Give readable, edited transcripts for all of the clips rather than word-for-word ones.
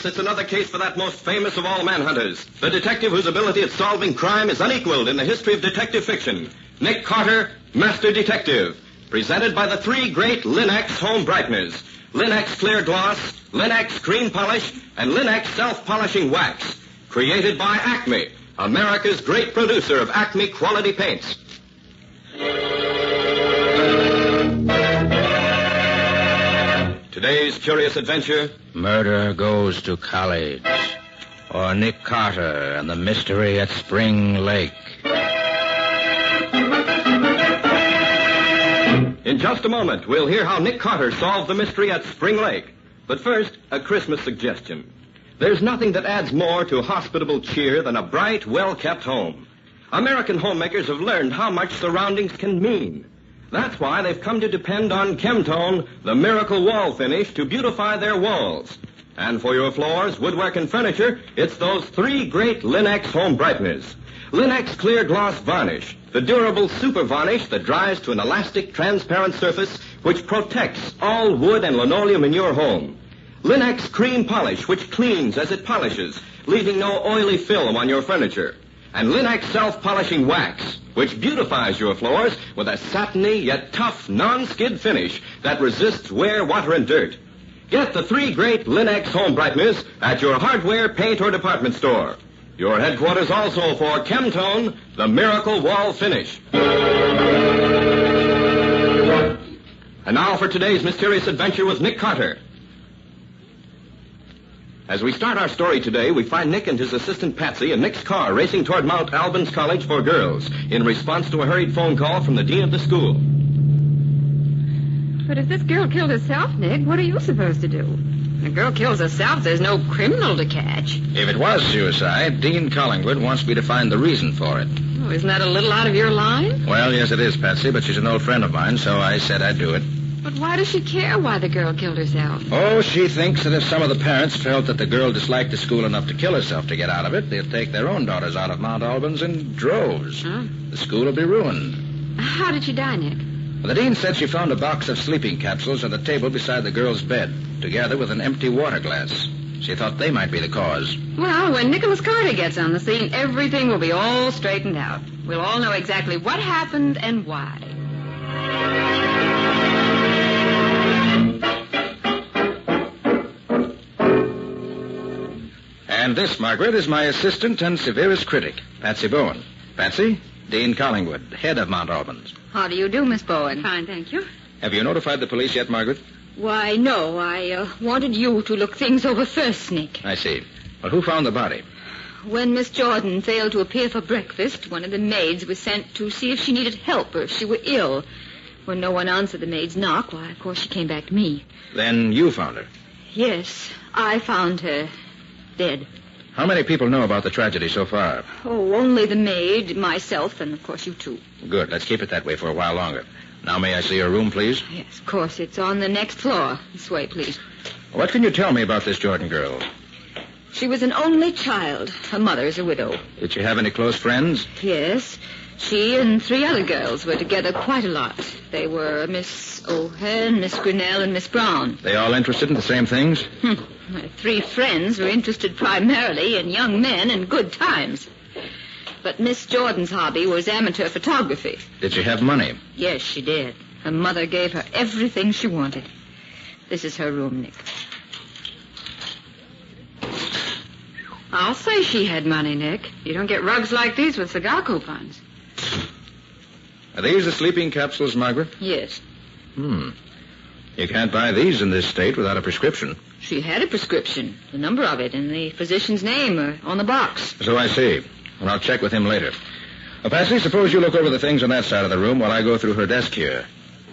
Yes, it's another case for that most famous of all manhunters, the detective whose ability at solving crime is unequaled in the history of detective fiction. Nick Carter, Master Detective. Presented by the three great Linex home brighteners. Linex Clear Gloss, Linex Cream Polish, and Linex Self-Polishing Wax. Created by Acme, America's great producer of Acme quality paints. Today's curious adventure. Murder Goes to College. Or Nick Carter and the Mystery at Spring Lake. In just a moment, we'll hear how Nick Carter solved the mystery at Spring Lake. But first, a Christmas suggestion. There's nothing that adds more to hospitable cheer than a bright, well-kept home. American homemakers have learned how much surroundings can mean. That's why they've come to depend on Chemtone, the miracle wall finish, to beautify their walls. And for your floors, woodwork, and furniture, it's those three great Linex home brighteners. Linex Clear Gloss Varnish, the durable super varnish that dries to an elastic, transparent surface which protects all wood and linoleum in your home. Linex Cream Polish, which cleans as it polishes, leaving no oily film on your furniture. And Linex Self-Polishing Wax, which beautifies your floors with a satiny yet tough non-skid finish that resists wear, water, and dirt. Get the three great Linex home brighteners at your hardware, paint, or department store. Your headquarters also for Chemtone, the miracle wall finish. And now for today's mysterious adventure with Nick Carter. As we start our story today, we find Nick and his assistant Patsy in Nick's car racing toward Mount Albans College for Girls in response to a hurried phone call from the dean of the school. But if this girl killed herself, Nick, what are you supposed to do? If a girl kills herself, there's no criminal to catch. If it was suicide, Dean Collingwood wants me to find the reason for it. Oh, isn't that a little out of your line? Well, yes, it is, Patsy, but she's an old friend of mine, so I said I'd do it. But why does she care why the girl killed herself? Oh, she thinks that if some of the parents felt that the girl disliked the school enough to kill herself to get out of it, they'd take their own daughters out of Mount Albans in droves. Huh? The school will be ruined. How did she die, Nick? Well, the dean said she found a box of sleeping capsules on the table beside the girl's bed, together with an empty water glass. She thought they might be the cause. Well, when Nicholas Carter gets on the scene, everything will be all straightened out. We'll all know exactly what happened and why. And this, Margaret, is my assistant and severest critic, Patsy Bowen. Patsy, Dean Collingwood, head of Mount Albans. How do you do, Miss Bowen? Fine, thank you. Have you notified the police yet, Margaret? Why, no. I wanted you to look things over first, Nick. I see. Well, who found the body? When Miss Jordan failed to appear for breakfast, one of the maids was sent to see if she needed help or if she were ill. When no one answered the maid's knock, why, of course, she came back to me. Then you found her? Yes, I found her dead. How many people know about the tragedy so far? Oh, only the maid, myself, and, of course, you two. Good. Let's keep it that way for a while longer. Now, may I see your room, please? Yes, of course. It's on the next floor. This way, please. What can you tell me about this Jordan girl? She was an only child. Her mother is a widow. Did she have any close friends? Yes. She and three other girls were together quite a lot. They were Miss O'Hare, Miss Grinnell, and Miss Brown. They all interested in the same things? My three friends were interested primarily in young men and good times. But Miss Jordan's hobby was amateur photography. Did she have money? Yes, she did. Her mother gave her everything she wanted. This is her room, Nick. I'll say she had money, Nick. You don't get rugs like these with cigar coupons. Are these the sleeping capsules, Margaret? Yes. You can't buy these in this state without a prescription. She had a prescription, the number of it, and the physician's name on the box. So I see. Well, I'll check with him later. Patsy, suppose you look over the things on that side of the room while I go through her desk here.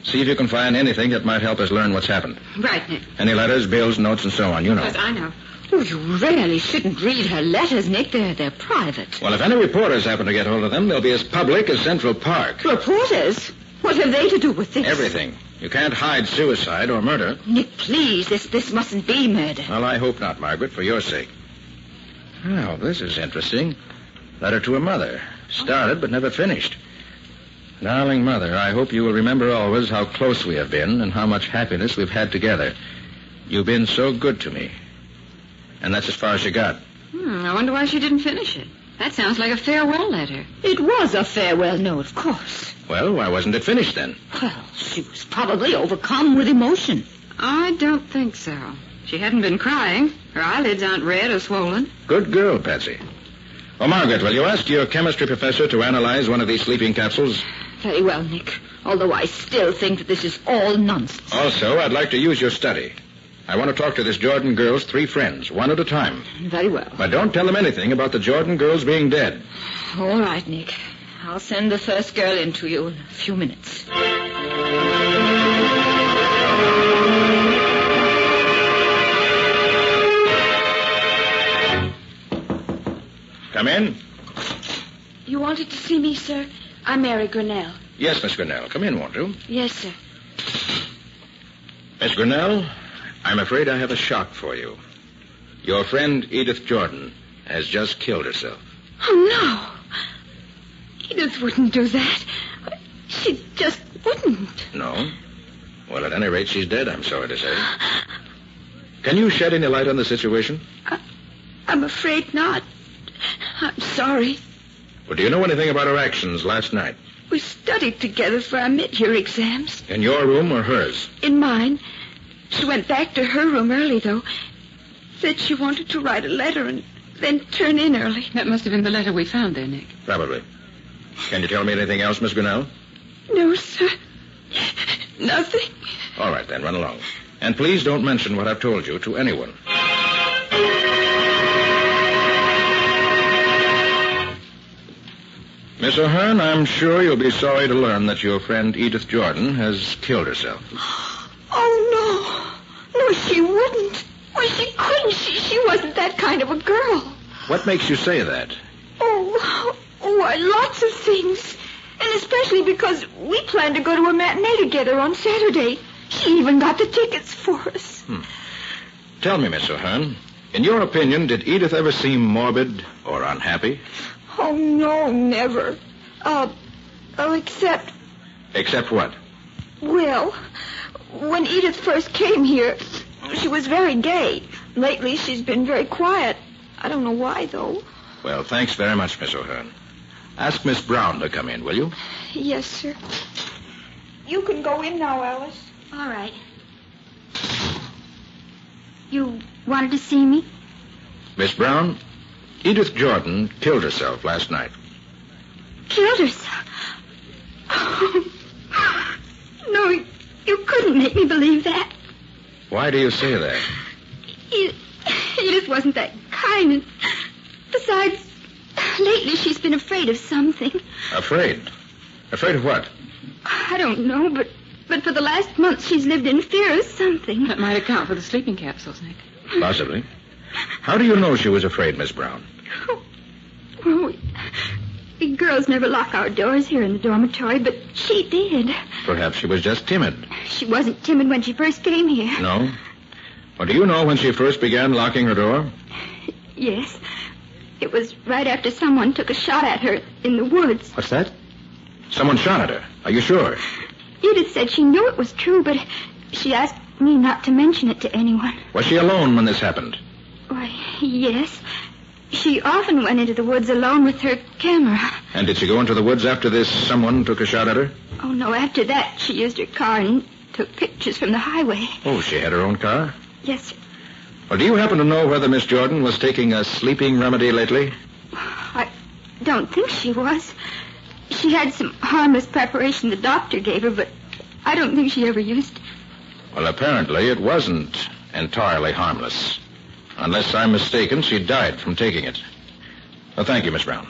See if you can find anything that might help us learn what's happened. Right, Nick. Any letters, bills, notes, and so on, you know. Yes, I know. Oh, you really shouldn't read her letters, Nick. They're private. Well, if any reporters happen to get hold of them, they'll be as public as Central Park. Reporters? What have they to do with this? Everything. You can't hide suicide or murder. Nick, please, this mustn't be murder. Well, I hope not, Margaret, for your sake. Well, this is interesting. Letter to a mother. Started but never finished. Darling Mother, I hope you will remember always how close we have been and how much happiness we've had together. You've been so good to me. And that's as far as she got. I wonder why she didn't finish it. That sounds like a farewell letter. It was a farewell note, of course. Well, why wasn't it finished then? Well, she was probably overcome with emotion. I don't think so. She hadn't been crying. Her eyelids aren't red or swollen. Good girl, Patsy. Oh, Margaret, will you ask your chemistry professor to analyze one of these sleeping capsules? Very well, Nick. Although I still think that this is all nonsense. Also, I'd like to use your study. I want to talk to this Jordan girl's 3 friends, one at a time. Very well. But don't tell them anything about the Jordan girls being dead. All right, Nick. I'll send the first girl in to you in a few minutes. Come in. You wanted to see me, sir? I'm Mary Grinnell. Yes, Miss Grinnell. Come in, won't you? Yes, sir. Miss Grinnell, I'm afraid I have a shock for you. Your friend Edith Jordan has just killed herself. Oh, no. Edith wouldn't do that. She just wouldn't. No? Well, at any rate, she's dead, I'm sorry to say. Can you shed any light on the situation? I'm afraid not. I'm sorry. Well, do you know anything about her actions last night? We studied together for our mid-year exams. In your room or hers? In mine. She went back to her room early, though. Said she wanted to write a letter and then turn in early. That must have been the letter we found there, Nick. Probably. Can you tell me anything else, Miss Grinnell? No, sir. Nothing. All right, then, run along. And please don't mention what I've told you to anyone. Miss O'Hearn, I'm sure you'll be sorry to learn that your friend Edith Jordan has killed herself. Oh, no. No, she wouldn't. Why, she couldn't. She wasn't that kind of a girl. What makes you say that? Oh, why, lots of things. And especially because we planned to go to a matinee together on Saturday. She even got the tickets for us. Tell me, Miss O'Hearn, in your opinion, did Edith ever seem morbid or unhappy? Oh, no, never. Except... Except what? Well, when Edith first came here, she was very gay. Lately, she's been very quiet. I don't know why, though. Well, thanks very much, Miss O'Hearn. Ask Miss Brown to come in, will you? Yes, sir. You can go in now, Alice. All right. You wanted to see me? Miss Brown, Edith Jordan killed herself last night. Killed herself? No, you couldn't make me believe that. Why do you say that? Edith wasn't that kind. And besides, lately she's been afraid of something. Afraid? Afraid of what? I don't know, but for the last month she's lived in fear of something. That might account for the sleeping capsules, Nick. Possibly. How do you know she was afraid, Miss Brown? Well, we girls never lock our doors here in the dormitory, but she did. Perhaps she was just timid. She wasn't timid when she first came here. No? Well, do you know when she first began locking her door? Yes. It was right after someone took a shot at her in the woods. What's that? Someone shot at her. Are you sure? Edith said she knew it was true, but she asked me not to mention it to anyone. Was she alone when this happened? Why, yes. She often went into the woods alone with her camera. And did she go into the woods after this someone took a shot at her? Oh, no, after that she used her car and took pictures from the highway. Oh, she had her own car? Yes, sir. Well, do you happen to know whether Miss Jordan was taking a sleeping remedy lately? I don't think she was. She had some harmless preparation the doctor gave her, but I don't think she ever used it. Well, apparently it wasn't entirely harmless. Unless I'm mistaken, she died from taking it. Well, thank you, Miss Brown.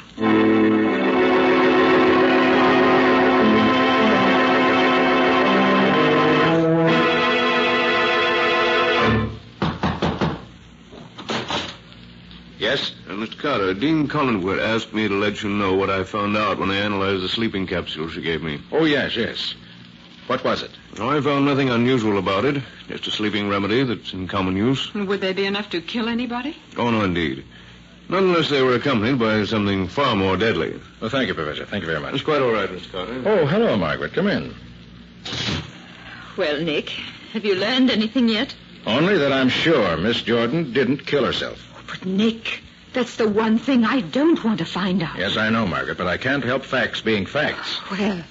Yes? Mr. Carter, Dean Collingwood asked me to let you know what I found out when I analyzed the sleeping capsule she gave me. Oh, yes. What was it? I found nothing unusual about it. Just a sleeping remedy that's in common use. Would they be enough to kill anybody? Oh, no, indeed. Not unless they were accompanied by something far more deadly. Well, thank you, Professor. Thank you very much. That's quite all right, Mr. Carter. Oh, hello, Margaret. Come in. Well, Nick, have you learned anything yet? Only that I'm sure Miss Jordan didn't kill herself. But, Nick, that's the one thing I don't want to find out. Yes, I know, Margaret, but I can't help facts being facts. Well,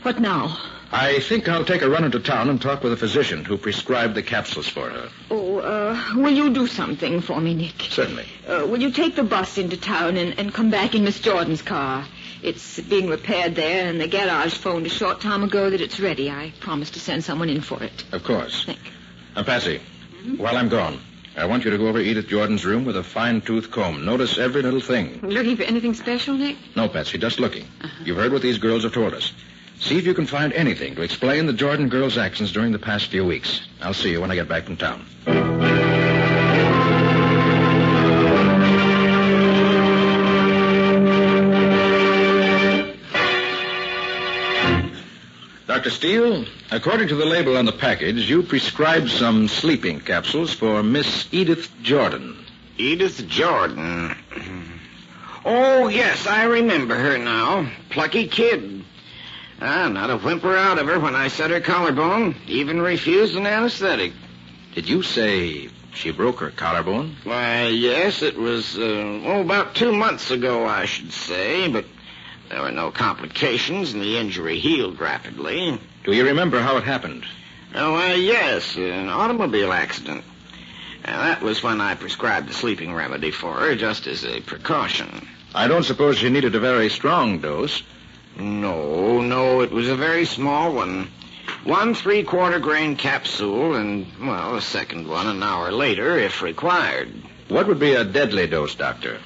what now? I think I'll take a run into town and talk with a physician who prescribed the capsules for her. Will you do something for me, Nick? Certainly. Will you take the bus into town and come back in Miss Jordan's car? It's being repaired there, and the garage phoned a short time ago that it's ready. I promised to send someone in for it. Of course. Nick. Patsy, while I'm gone, I want you to go over Edith Jordan's room with a fine-tooth comb. Notice every little thing. Looking for anything special, Nick? No, Patsy, just looking. You've heard what these girls have told us. See if you can find anything to explain the Jordan girls' actions during the past few weeks. I'll see you when I get back from town. Dr. Steele, according to the label on the package, you prescribed some sleeping capsules for Miss Edith Jordan. Edith Jordan. Oh, yes, I remember her now. Plucky kid. Not a whimper out of her when I set her collarbone. Even refused an anesthetic. Did you say she broke her collarbone? Why, yes, it was, about 2 months ago, I should say, but there were no complications and the injury healed rapidly. Do you remember how it happened? Yes, an automobile accident. That was when I prescribed the sleeping remedy for her, just as a precaution. I don't suppose she needed a very strong dose. No, it was a very small one. 1 3/4 grain capsule and, a second one an hour later, if required. What would be a deadly dose, Doctor?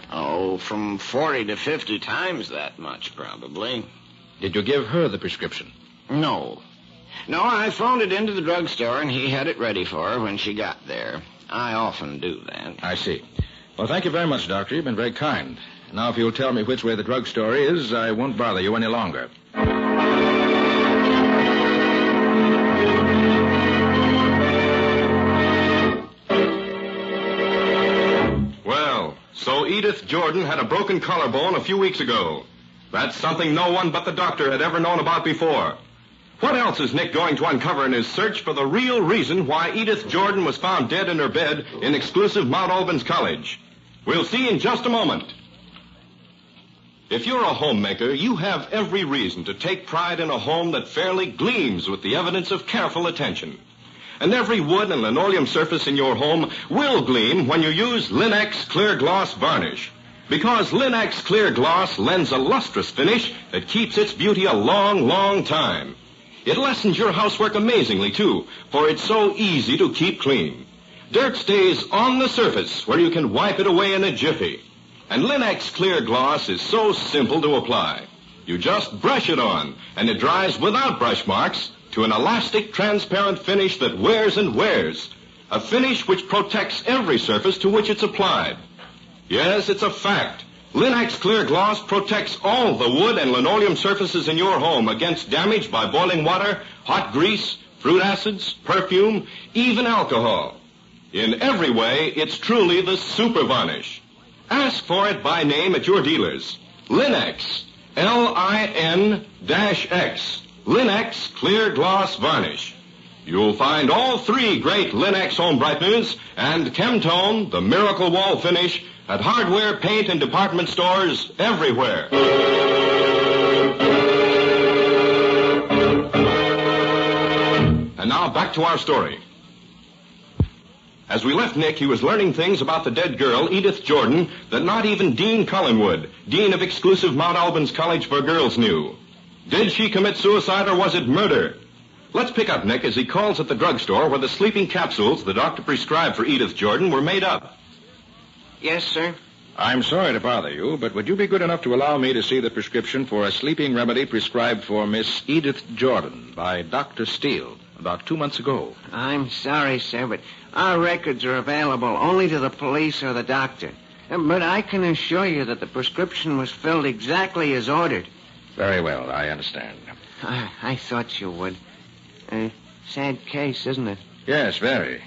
From 40 to 50 times that much, probably. Did you give her the prescription? No, I phoned it into the drugstore, and he had it ready for her when she got there. I often do that. I see. Well, thank you very much, Doctor. You've been very kind. Now, if you'll tell me which way the drugstore is, I won't bother you any longer. Well, so Edith Jordan had a broken collarbone a few weeks ago. That's something no one but the doctor had ever known about before. What else is Nick going to uncover in his search for the real reason why Edith Jordan was found dead in her bed in exclusive Mount Albans College? We'll see in just a moment. If you're a homemaker, you have every reason to take pride in a home that fairly gleams with the evidence of careful attention. And every wood and linoleum surface in your home will gleam when you use Linex Clear Gloss Varnish. Because Linex Clear Gloss lends a lustrous finish that keeps its beauty a long, long time. It lessens your housework amazingly, too, for it's so easy to keep clean. Dirt stays on the surface where you can wipe it away in a jiffy. And Linex Clear Gloss is so simple to apply. You just brush it on, and it dries without brush marks to an elastic, transparent finish that wears and wears. A finish which protects every surface to which it's applied. Yes, it's a fact. Linex Clear Gloss protects all the wood and linoleum surfaces in your home against damage by boiling water, hot grease, fruit acids, perfume, even alcohol. In every way, it's truly the super varnish. Ask for it by name at your dealers. Linex, Lin-X, Linex Clear Gloss Varnish. You'll find all 3 great Linex home brighteners and Chemtone, the miracle wall finish, at hardware, paint, and department stores everywhere. And now back to our story. As we left Nick, he was learning things about the dead girl, Edith Jordan, that not even Dean Cullenwood, dean of exclusive Mount Albans College for Girls, knew. Did she commit suicide or was it murder? Let's pick up Nick as he calls at the drugstore where the sleeping capsules the doctor prescribed for Edith Jordan were made up. Yes, sir. I'm sorry to bother you, but would you be good enough to allow me to see the prescription for a sleeping remedy prescribed for Miss Edith Jordan by Dr. Steele about 2 months ago? I'm sorry, sir, but our records are available only to the police or the doctor. But I can assure you that the prescription was filled exactly as ordered. Very well, I understand. I thought you would. Sad case, isn't it? Yes, very.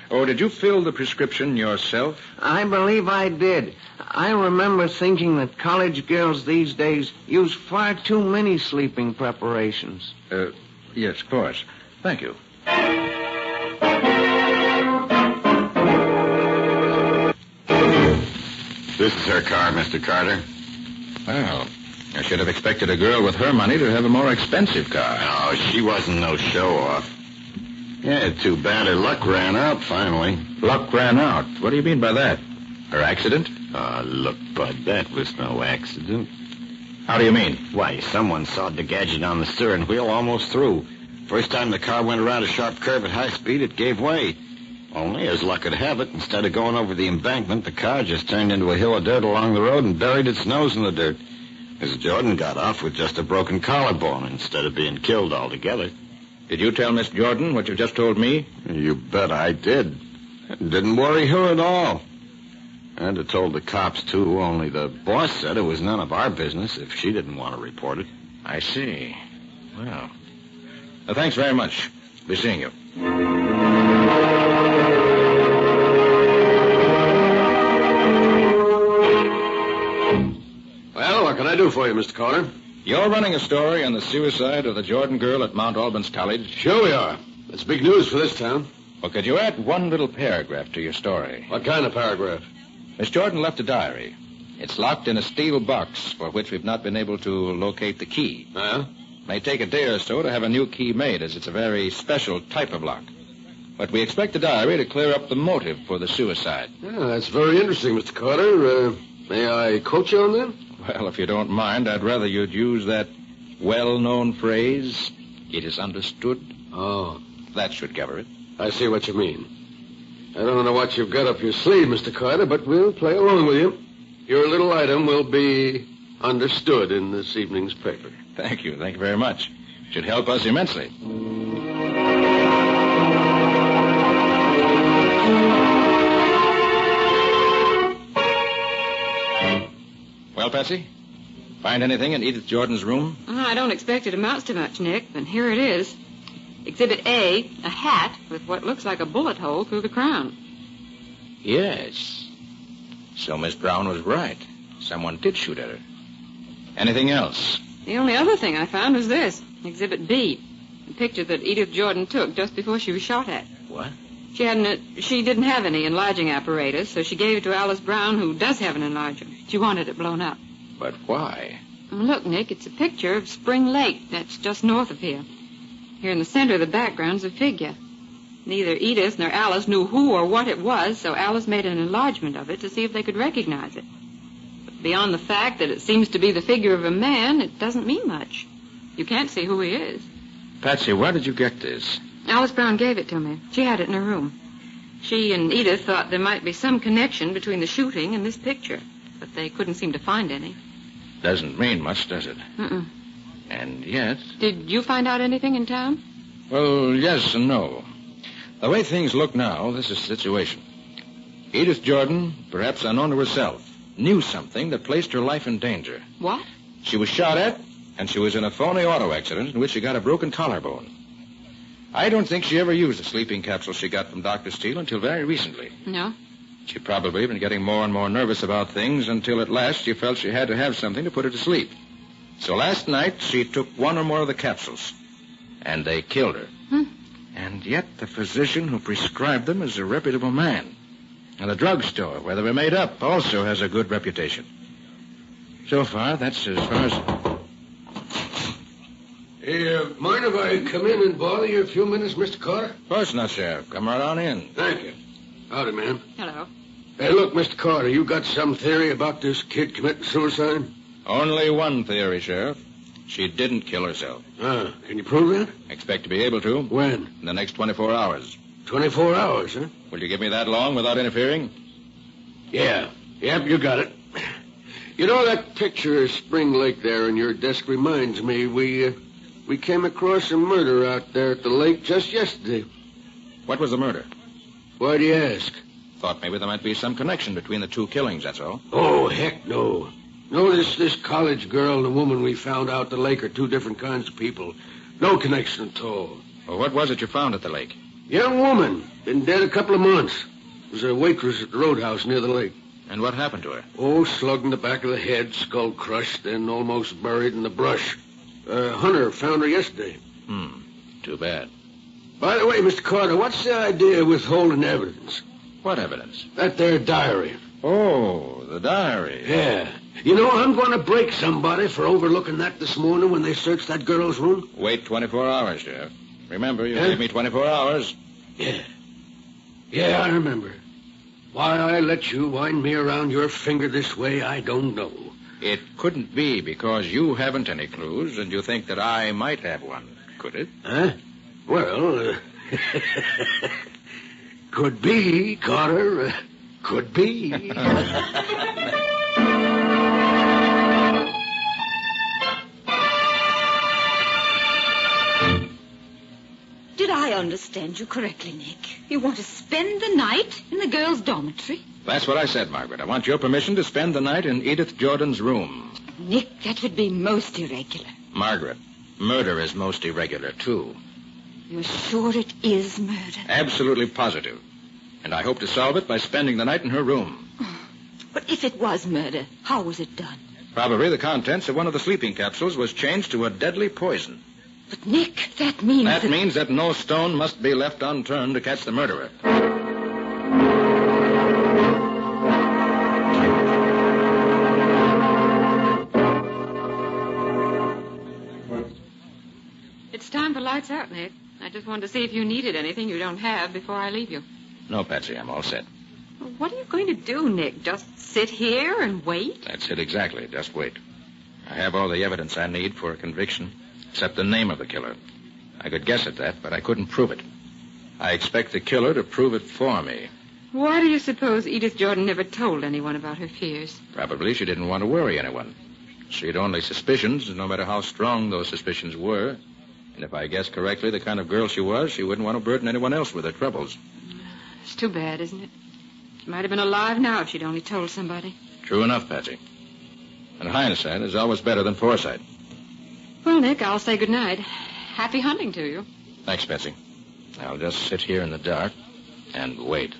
Oh, did you fill the prescription yourself? I believe I did. I remember thinking that college girls these days use far too many sleeping preparations. Yes, of course. Thank you. This is her car, Mr. Carter. Well, I should have expected a girl with her money to have a more expensive car. Oh, she wasn't no show-off. Yeah, too bad her luck ran out finally. Luck ran out? What do you mean by that? Her accident? Look, Bud, that was no accident. How do you mean? Why, someone sawed the gadget on the steering wheel almost through. First time the car went around a sharp curve at high speed, it gave way. Only, as luck would have it, instead of going over the embankment, the car just turned into a hill of dirt along the road and buried its nose in the dirt. Mrs. Jordan got off with just a broken collarbone instead of being killed altogether. Did you tell Miss Jordan what you just told me? You bet I did. It didn't worry her at all. I'd have told the cops, too, only the boss said it was none of our business if she didn't want to report it. I see. Well, thanks very much. Be seeing you. Well, what can I do for you, Mr. Carter? You're running a story on the suicide of the Jordan girl at Mount Albans College? Sure we are. That's big news for this town. Well, could you add one little paragraph to your story? What kind of paragraph? Miss Jordan left a diary. It's locked in a steel box for which we've not been able to locate the key. Yeah? May take a day or so to have a new key made, as it's a very special type of lock. But we expect the diary to clear up the motive for the suicide. Yeah, that's very interesting, Mr. Carter. May I quote you on that? Well, if you don't mind, I'd rather you'd use that well-known phrase, "It is understood." Oh. That should cover it. I see what you mean. I don't know what you've got up your sleeve, Mr. Carter, but we'll play along with you. Your little item will be understood in this evening's paper. Thank you. Thank you very much. Should help us immensely. Well, Patsy? Find anything in Edith Jordan's room? I don't expect it amounts to much, Nick, but here it is. Exhibit A, a hat with what looks like a bullet hole through the crown. Yes. So Miss Brown was right. Someone did shoot at her. Anything else? The only other thing I found was this, Exhibit B, a picture that Edith Jordan took just before she was shot at. What? She didn't have any enlarging apparatus, so she gave it to Alice Brown, who does have an enlarger. She wanted it blown up. But why? Look, Nick, it's a picture of Spring Lake. That's just north of here. Here in the center of the background's a figure. Neither Edith nor Alice knew who or what it was, so Alice made an enlargement of it to see if they could recognize it. But beyond the fact that it seems to be the figure of a man, it doesn't mean much. You can't see who he is. Patsy, where did you get this? Alice Brown gave it to me. She had it in her room. She and Edith thought there might be some connection between the shooting and this picture, but they couldn't seem to find any. Doesn't mean much, does it? Mm-mm. And yet... Did you find out anything in town? Well, yes and no. The way things look now, this is the situation. Edith Jordan, perhaps unknown to herself, knew something that placed her life in danger. What? She was shot at, and she was in a phony auto accident in which she got a broken collarbone. I don't think she ever used the sleeping capsule she got from Dr. Steele until very recently. No? She'd probably been getting more and more nervous about things until at last she felt she had to have something to put her to sleep. So last night, she took one or more of the capsules, and they killed her. And yet the physician who prescribed them is a reputable man. And the drugstore where they were made up also has a good reputation. So far, that's as far as... Hey, mind if I come in and bother you a few minutes, Mr. Carter? Of course not, Sheriff. Come right on in. Thank you. Howdy, ma'am. Hello. Hey, look, Mr. Carter, you got some theory about this kid committing suicide? Only one theory, Sheriff. She didn't kill herself. Can you prove that? Expect to be able to. When? In the next 24 hours. 24 hours, huh? Will you give me that long without interfering? Yeah. Yep, you got it. You know, that picture of Spring Lake there in your desk reminds me, we came across a murder out there at the lake just yesterday. What was the murder? Why do you ask? Thought maybe there might be some connection between the two killings, that's all. Oh, heck no. No, this college girl and the woman we found out at the lake are two different kinds of people. No connection at all. Well, what was it you found at the lake? Young woman. Been dead a couple of months. Was a waitress at the roadhouse near the lake. And what happened to her? Oh, slugged in the back of the head, skull crushed, then almost buried in the brush. Hunter found her yesterday. Too bad. By the way, Mr. Carter, what's the idea of withholding evidence? What evidence? That there diary. Oh, the diary. Yeah. You know, I'm going to break somebody for overlooking that this morning when they searched that girl's room. Wait 24 hours, Sheriff. Remember, you gave me 24 hours. Yeah. Yeah, I remember. Why I let you wind me around your finger this way, I don't know. It couldn't be because you haven't any clues and you think that I might have one, could it? Huh? Well, could be, Carter. Could be. Did I understand you correctly, Nick? You want to spend the night in the girls' dormitory? That's what I said, Margaret. I want your permission to spend the night in Edith Jordan's room. Nick, that would be most irregular. Margaret, murder is most irregular, too. You're sure it is murder? Absolutely positive. And I hope to solve it by spending the night in her room. But if it was murder, how was it done? Probably the contents of one of the sleeping capsules was changed to a deadly poison. But, Nick, that means... That means that no stone must be left unturned to catch the murderer. It's time for lights out, Nick. I just wanted to see if you needed anything you don't have before I leave you. No, Patsy, I'm all set. Well, what are you going to do, Nick? Just sit here and wait? That's it exactly. Just wait. I have all the evidence I need for a conviction, except the name of the killer. I could guess at that, but I couldn't prove it. I expect the killer to prove it for me. Why do you suppose Edith Jordan never told anyone about her fears? Probably she didn't want to worry anyone. She had only suspicions, no matter how strong those suspicions were. And if I guess correctly the kind of girl she was, she wouldn't want to burden anyone else with her troubles. It's too bad, isn't it? She might have been alive now if she'd only told somebody. True enough, Patsy. And hindsight is always better than foresight. Well, Nick, I'll say goodnight. Happy hunting to you. Thanks, Patsy. I'll just sit here in the dark and wait.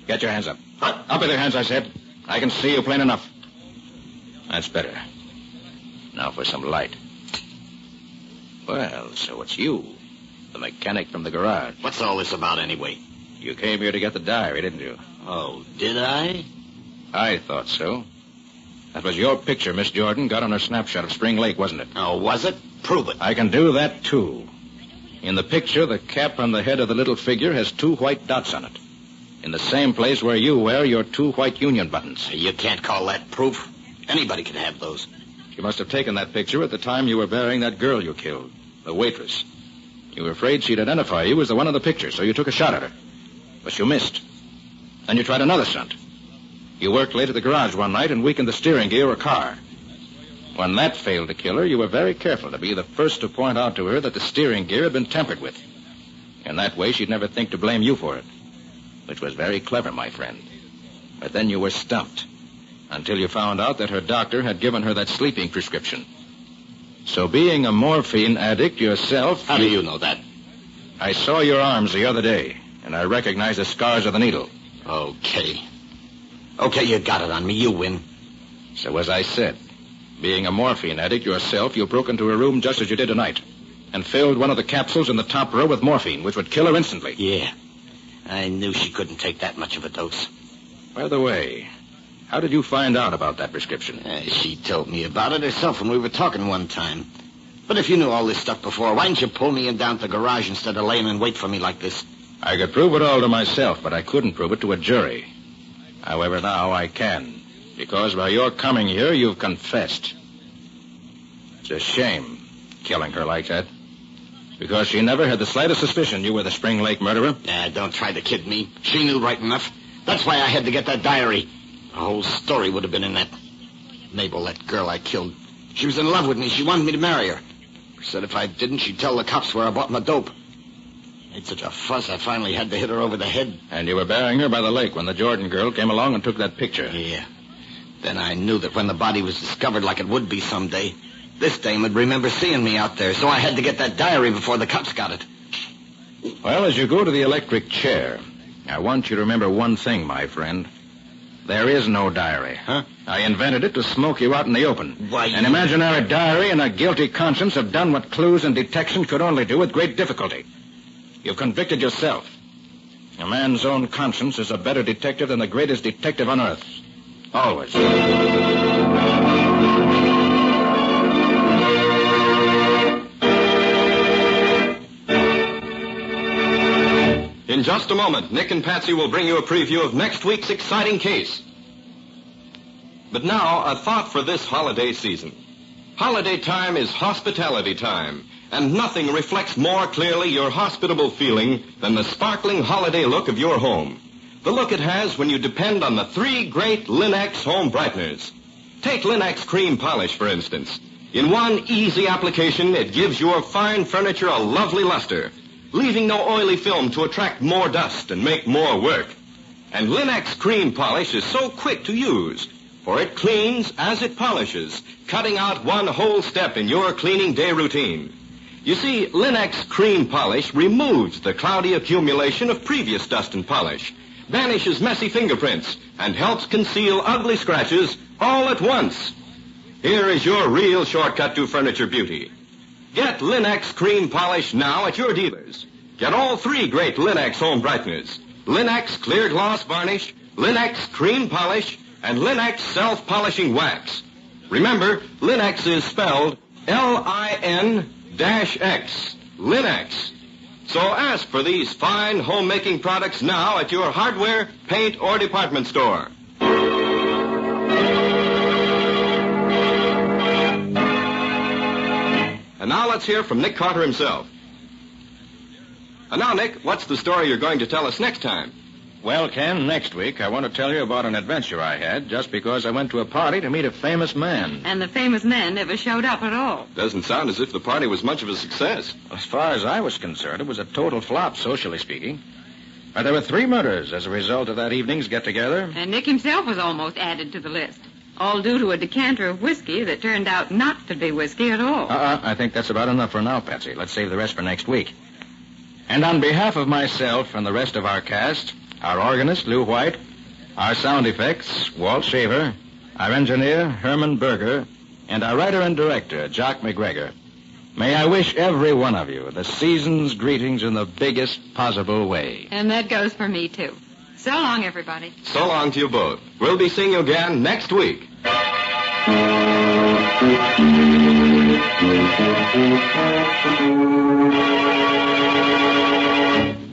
Get your hands up. Up with your hands, I said. I can see you plain enough. That's better. Now for some light. Well, so it's you, the mechanic from the garage. What's all this about anyway? You came here to get the diary, didn't you? Oh, did I? I thought so. That was your picture Miss Jordan got on her snapshot of Spring Lake, wasn't it? Oh, was it? Prove it. I can do that, too. In the picture, the cap on the head of the little figure has 2 white dots on it. In the same place where you wear your 2 white union buttons. You can't call that proof. Anybody can have those. You must have taken that picture at the time you were burying that girl you killed, the waitress. You were afraid she'd identify you as the one in the picture, so you took a shot at her. But you missed. Then you tried another stunt. You worked late at the garage one night and weakened the steering gear of a car. When that failed to kill her, you were very careful to be the first to point out to her that the steering gear had been tampered with. In that way, she'd never think to blame you for it. Which was very clever, my friend. But then you were stumped until you found out that her doctor had given her that sleeping prescription. So being a morphine addict yourself... How do you know that? I saw your arms the other day, and I recognized the scars of the needle. Okay. Okay, you got it on me. You win. So as I said, being a morphine addict yourself, you broke into her room just as you did tonight and filled one of the capsules in the top row with morphine, which would kill her instantly. Yeah. I knew she couldn't take that much of a dose. By the way, how did you find out about that prescription? She told me about it herself when we were talking one time. But if you knew all this stuff before, why didn't you pull me in down to the garage instead of laying in wait for me like this? I could prove it all to myself, but I couldn't prove it to a jury. However, now I can, because by your coming here, you've confessed. It's a shame, killing her like that. Because she never had the slightest suspicion you were the Spring Lake murderer. Don't try to kid me. She knew right enough. That's why I had to get that diary. The whole story would have been in that. Mabel, that girl I killed. She was in love with me. She wanted me to marry her. She said if I didn't, she'd tell the cops where I bought my dope. Made such a fuss, I finally had to hit her over the head. And you were burying her by the lake when the Jordan girl came along and took that picture. Yeah. Then I knew that when the body was discovered, like it would be someday, This dame would remember seeing me out there, so I had to get that diary before the cops got it. Well, as you go to the electric chair, I want you to remember one thing, my friend. There is no diary. Huh? I invented it to smoke you out in the open. Why, An imaginary diary and a guilty conscience have done what clues and detection could only do with great difficulty. You've convicted yourself. A man's own conscience is a better detective than the greatest detective on earth. Always. In just a moment, Nick and Patsy will bring you a preview of next week's exciting case. But now, a thought for this holiday season. Holiday time is hospitality time, and nothing reflects more clearly your hospitable feeling than the sparkling holiday look of your home. The look it has when you depend on the 3 great Lin-X home brighteners. Take Lin-X cream polish, for instance. In one easy application, it gives your fine furniture a lovely luster, leaving no oily film to attract more dust and make more work. And Lin-X cream polish is so quick to use, for it cleans as it polishes, cutting out one whole step in your cleaning day routine. You see, Lin-X cream polish removes the cloudy accumulation of previous dust and polish, banishes messy fingerprints, and helps conceal ugly scratches all at once. Here is your real shortcut to furniture beauty. Get Lin-X cream polish now at your dealers. Get all 3 great Lin-X home brighteners. Lin-X clear gloss varnish, Lin-X cream polish, and Lin-X self-polishing wax. Remember, Lin-X is spelled Lin-X. Lin-X. So ask for these fine homemaking products now at your hardware, paint, or department store. And now let's hear from Nick Carter himself. And now, Nick, what's the story you're going to tell us next time? Well, Ken, next week I want to tell you about an adventure I had just because I went to a party to meet a famous man. And the famous man never showed up at all. Doesn't sound as if the party was much of a success. As far as I was concerned, it was a total flop, socially speaking. But there were 3 murders as a result of that evening's get-together. And Nick himself was almost added to the list. All due to a decanter of whiskey that turned out not to be whiskey at all. I think that's about enough for now, Patsy. Let's save the rest for next week. And on behalf of myself and the rest of our cast, our organist, Lou White, our sound effects, Walt Shaver, our engineer, Herman Berger, and our writer and director, Jock McGregor, may I wish every one of you the season's greetings in the biggest possible way. And that goes for me, too. So long, everybody. So long to you both. We'll be seeing you again next week.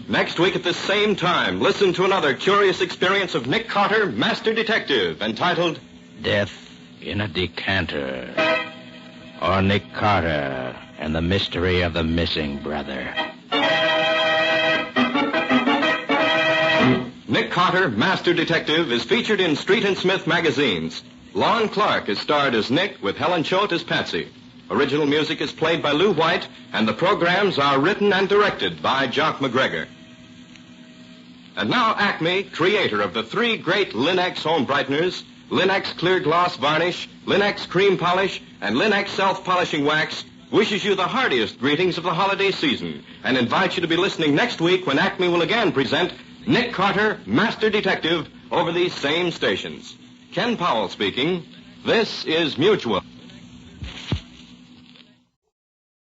Next week at the same time, listen to another curious experience of Nick Carter, Master Detective, entitled Death in a Decanter, or Nick Carter and the Mystery of the Missing Brother. Nick Carter, Master Detective, is featured in Street and Smith magazines. Lon Clark is starred as Nick, with Helen Choate as Patsy. Original music is played by Lou White, and the programs are written and directed by Jock McGregor. And now Acme, creator of the 3 great Lin-X home brighteners, Lin-X clear gloss varnish, Lin-X cream polish, and Lin-X self-polishing wax, wishes you the heartiest greetings of the holiday season and invites you to be listening next week when Acme will again present Nick Carter, Master Detective, over these same stations. Ken Powell speaking. This is Mutual.